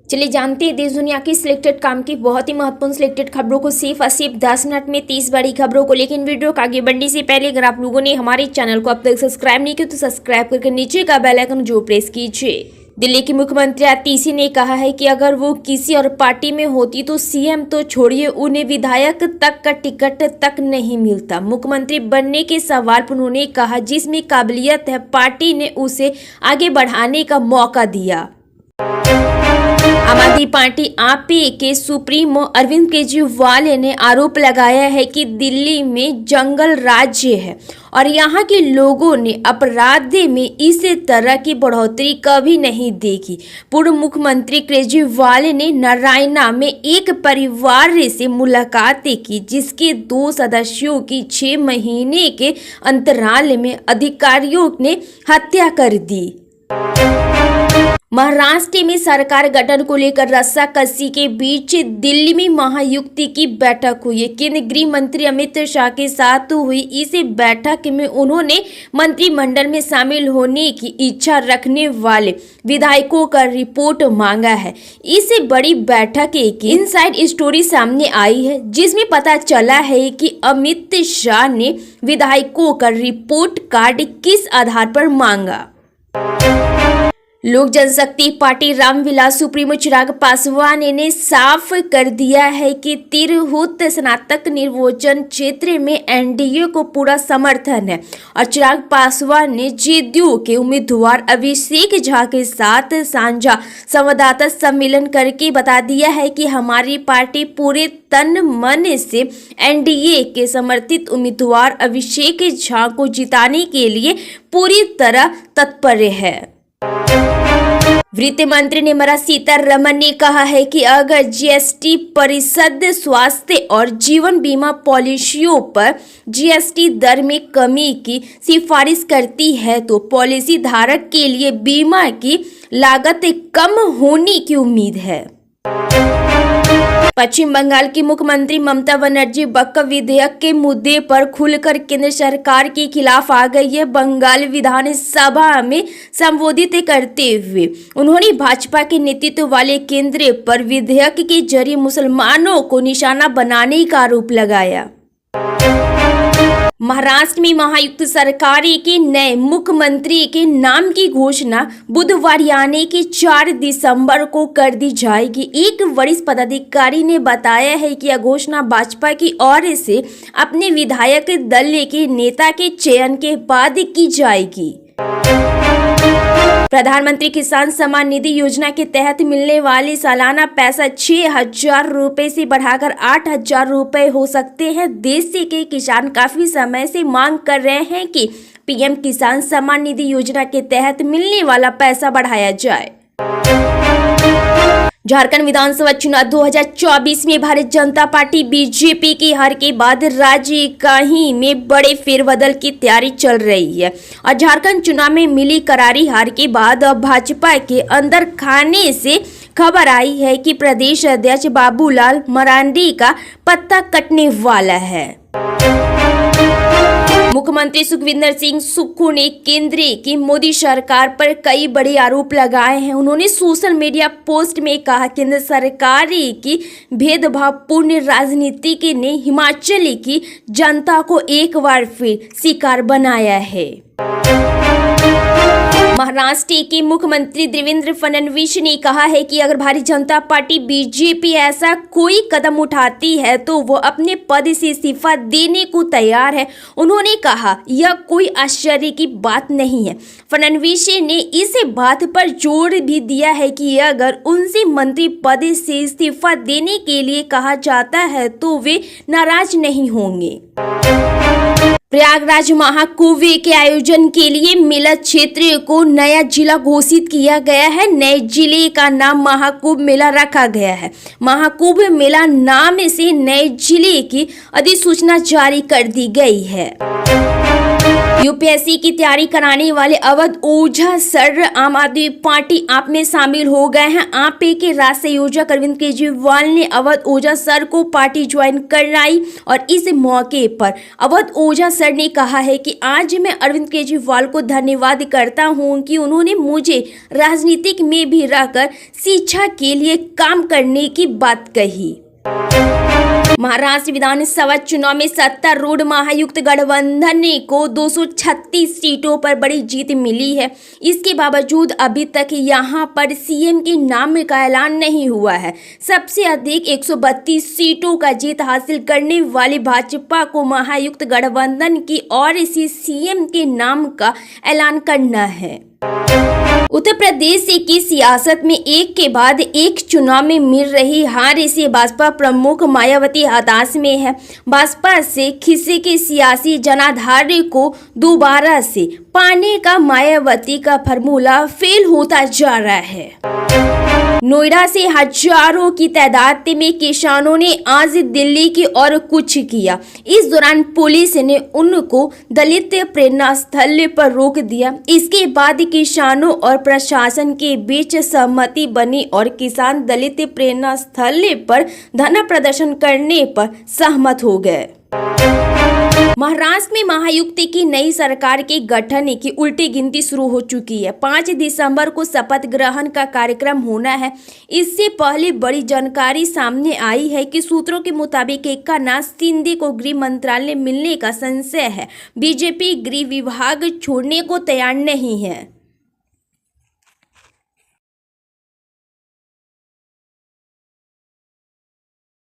चलिए जानते हैं देश दुनिया की सिलेक्टेड काम की बहुत ही महत्वपूर्ण सिलेक्टेड खबरों को सिर्फ और सिर्फ 10 मिनट में 30 बड़ी खबरों को। लेकिन वीडियो को आगे बढ़ने से पहले अगर आप लोगों ने हमारे चैनल को अब तक सब्सक्राइब नहीं किया तो सब्सक्राइब करके नीचे का बेल आइकन जो प्रेस कीजिए। दिल्ली की मुख्यमंत्री आतिशी ने कहा है कि अगर वो किसी और पार्टी में होती तो सीएम तो छोड़िए उन्हें विधायक तक का टिकट तक नहीं मिलता। मुख्यमंत्री बनने के सवाल पर उन्होंने कहा जिसमें काबिलियत है पार्टी ने उसे आगे बढ़ाने का मौका दिया। आम आदमी पार्टी आप के सुप्रीमो अरविंद केजरीवाल ने आरोप लगाया है कि दिल्ली में जंगल राज्य है और यहाँ के लोगों ने अपराध में इस तरह की बढ़ोतरी कभी नहीं देखी। पूर्व मुख्यमंत्री केजरीवाल ने नारायणा में एक परिवार से मुलाकात की जिसके 2 सदस्यों की 6 महीने के अंतराल में अधिकारियों ने हत्या कर दी। महाराष्ट्र में सरकार गठन को लेकर रस्साकसी के बीच दिल्ली में महायुति की बैठक हुई। केंद्रीय गृह मंत्री अमित शाह के साथ हुई इस बैठक में उन्होंने मंत्रिमंडल में शामिल होने की इच्छा रखने वाले विधायकों का रिपोर्ट मांगा है। इस बड़ी बैठक की इनसाइड स्टोरी सामने आई है जिसमें पता चला है कि अमित शाह ने विधायकों का रिपोर्ट कार्ड किस आधार पर मांगा। लोक जनशक्ति पार्टी रामविलास सुप्रीमो चिराग पासवान ने साफ कर दिया है कि तिरहुत स्नातक निर्वाचन क्षेत्र में एनडीए को पूरा समर्थन है और चिराग पासवान ने जेडीयू के उम्मीदवार अभिषेक झा के साथ साझा संवाददाता सम्मेलन करके बता दिया है कि हमारी पार्टी पूरे तन मन से एनडीए के समर्थित उम्मीदवार अभिषेक झा को जिताने के लिए पूरी तरह तत्पर है। वित्त मंत्री निर्मला सीतारमण ने कहा है कि अगर जीएसटी परिषद स्वास्थ्य और जीवन बीमा पॉलिसियों पर जीएसटी दर में कमी की सिफारिश करती है तो पॉलिसी धारक के लिए बीमा की लागत कम होने की उम्मीद है। पश्चिम बंगाल की मुख्यमंत्री ममता बनर्जी वक्फ विधेयक के मुद्दे पर खुलकर केंद्र सरकार के खिलाफ आ गई है। बंगाल विधानसभा में संबोधित करते हुए उन्होंने भाजपा के नेतृत्व वाले केंद्र पर विधेयक के जरिए मुसलमानों को निशाना बनाने का आरोप लगाया। महाराष्ट्र में महायुति सरकार के नए मुख्यमंत्री के नाम की घोषणा बुधवार यानी कि 4 दिसंबर को कर दी जाएगी। एक वरिष्ठ पदाधिकारी ने बताया है कि यह घोषणा भाजपा की ओर से अपने विधायक दल के नेता के चयन के बाद की जाएगी। प्रधानमंत्री किसान सम्मान निधि योजना के तहत मिलने वाली सालाना पैसा 6,000 रुपए से बढ़ाकर 8,000 रुपए हो सकते हैं। देश के किसान काफी समय से मांग कर रहे हैं कि पीएम किसान सम्मान निधि योजना के तहत मिलने वाला पैसा बढ़ाया जाए। झारखंड विधानसभा चुनाव 2024 में भारतीय जनता पार्टी बीजेपी की हार के बाद राज्य इकाई में बड़े फेरबदल की तैयारी चल रही है और झारखंड चुनाव में मिली करारी हार के बाद अब भाजपा के अंदर खाने से खबर आई है कि प्रदेश अध्यक्ष बाबूलाल मरांडी का पत्ता कटने वाला है। मुख्यमंत्री सुखविंदर सिंह सुक्खू ने केंद्र की मोदी सरकार पर कई बड़े आरोप लगाए हैं। उन्होंने सोशल मीडिया पोस्ट में कहा केंद्र सरकार की भेदभावपूर्ण राजनीति ने हिमाचल की जनता को एक बार फिर शिकार बनाया है। महाराष्ट्र के मुख्यमंत्री देवेंद्र फडणवीस ने कहा है कि अगर भारतीय जनता पार्टी बीजेपी ऐसा कोई कदम उठाती है तो वो अपने पद से इस्तीफा देने को तैयार है। उन्होंने कहा यह कोई आश्चर्य की बात नहीं है। फडणवीस ने इस बात पर जोर भी दिया है कि अगर उनसे मंत्री पद से इस्तीफा देने के लिए कहा जाता है तो वे नाराज नहीं होंगे। प्रयागराज महाकुंभ के आयोजन के लिए मेला क्षेत्र को नया जिला घोषित किया गया है। नए जिले का नाम महाकुंभ मेला रखा गया है। महाकुंभ मेला नाम से नए जिले की अधिसूचना जारी कर दी गई है। यूपीएससी की तैयारी कराने वाले अवध ओझा सर आम आदमी पार्टी आप में शामिल हो गए हैं। आप के राष्ट्रीय संयोजक अरविंद केजरीवाल ने अवध ओझा सर को पार्टी ज्वाइन कराई और इस मौके पर अवध ओझा सर ने कहा है कि आज मैं अरविंद केजरीवाल को धन्यवाद करता हूं कि उन्होंने मुझे राजनीतिक में भी रहकर शिक्षा के लिए काम करने की बात कही। महाराष्ट्र विधानसभा चुनाव में सत्तारूढ़ महायुक्त गठबंधन को 236 सीटों पर बड़ी जीत मिली है। इसके बावजूद अभी तक यहां पर सीएम के नाम का ऐलान नहीं हुआ है। सबसे अधिक 132 सीटों का जीत हासिल करने वाली भाजपा को महायुक्त गठबंधन की ओर से सीएम के नाम का ऐलान करना है। उत्तर प्रदेश की सियासत में एक के बाद एक चुनाव में मिल रही हार से बसपा प्रमुख मायावती हताश में है। बसपा से खिसे के सियासी जनाधार को दोबारा से पाने का मायावती का फार्मूला फेल होता जा रहा है। नोएडा से हजारों की तादाद में किसानों ने आज दिल्ली की ओर कूच किया। इस दौरान पुलिस ने उनको दलित प्रेरणा स्थल पर रोक दिया। इसके बाद किसानों और प्रशासन के बीच सहमति बनी और किसान दलित प्रेरणा स्थल पर धरना प्रदर्शन करने पर सहमत हो गए। महाराष्ट्र में महायुक्त की नई सरकार के गठन की उल्टी गिनती शुरू हो चुकी है। 5 दिसंबर को शपथ ग्रहण का कार्यक्रम होना है। इससे पहले बड़ी जानकारी सामने आई है कि सूत्रों के मुताबिक एकनाथ शिंदे को गृह मंत्रालय मिलने का संशय है। बीजेपी गृह विभाग छोड़ने को तैयार नहीं है।